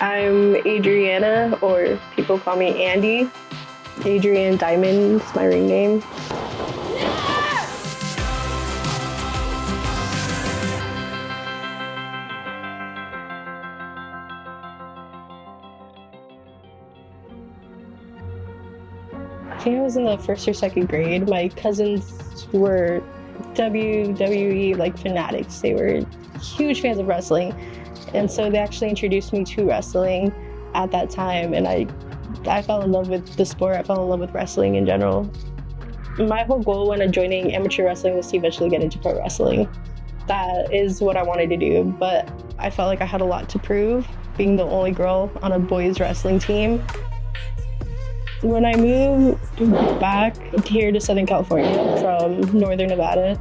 I'm Adriana, or people call me Andy. Adrian Diamond is my ring name. I think I was in the first or second grade. My cousins were WWE fanatics. They were huge fans of wrestling. And so they actually introduced me to wrestling at that time. And I fell in love with the sport. I fell in love with wrestling in general. My whole goal when joining amateur wrestling was to eventually get into pro wrestling. That is what I wanted to do. But I felt like I had a lot to prove, being the only girl on a boys wrestling team. When I moved back here to Southern California from Northern Nevada,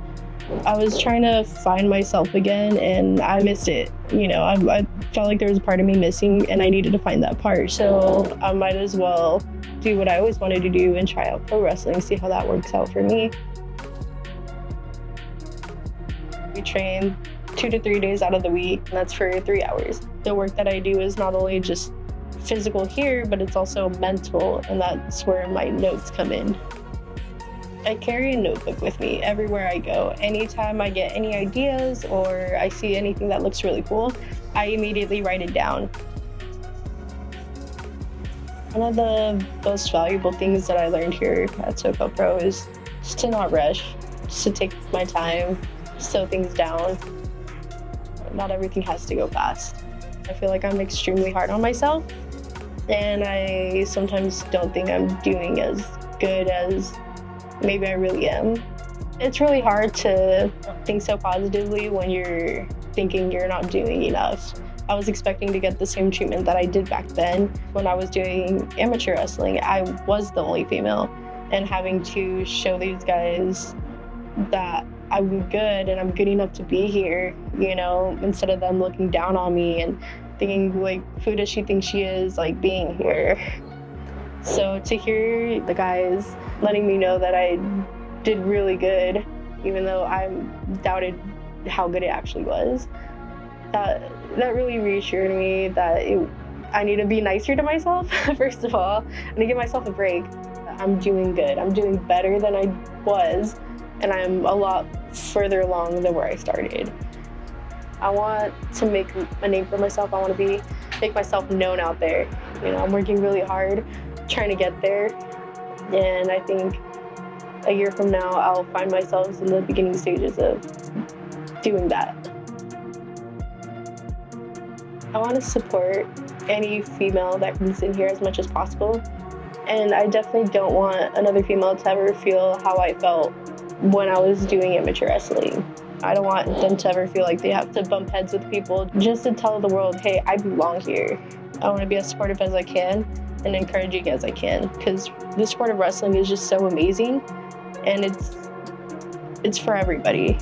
I was trying to find myself again, and I missed it. I felt like there was a part of me missing, and I needed to find that part. So I might as well do what I always wanted to do and try out pro wrestling, see how that works out for me. We train 2 to 3 days out of the week, and that's for 3 hours. The work that I do is not only just physical here, but it's also mental, and that's where my notes come in. I carry a notebook with me everywhere I go. Anytime I get any ideas or I see anything that looks really cool, I immediately write it down. One of the most valuable things that I learned here at SoCal Pro is just to not rush, just to take my time, slow things down. Not everything has to go fast. I feel like I'm extremely hard on myself, and I sometimes don't think I'm doing as good as maybe I really am. It's really hard to think so positively when you're thinking you're not doing enough. I was expecting to get the same treatment that I did back then. When I was doing amateur wrestling, I was the only female, and having to show these guys that I'm good and I'm good enough to be here, instead of them looking down on me and thinking, who does she think she is, being here? So to hear the guys letting me know that I did really good, even though I doubted how good it actually was, that really reassured me that I need to be nicer to myself, first of all, and to give myself a break. I'm doing good. I'm doing better than I was, and I'm a lot further along than where I started. I want to make a name for myself. I want to make myself known out there. I'm working really hard, trying to get there, and I think a year from now I'll find myself in the beginning stages of doing that. I want to support any female that comes in here as much as possible, and I definitely don't want another female to ever feel how I felt when I was doing amateur wrestling. I don't want them to ever feel like they have to bump heads with people just to tell the world, hey, I belong here. I want to be as supportive as I can and encouraging as I can, because the sport of wrestling is just so amazing, and it's for everybody.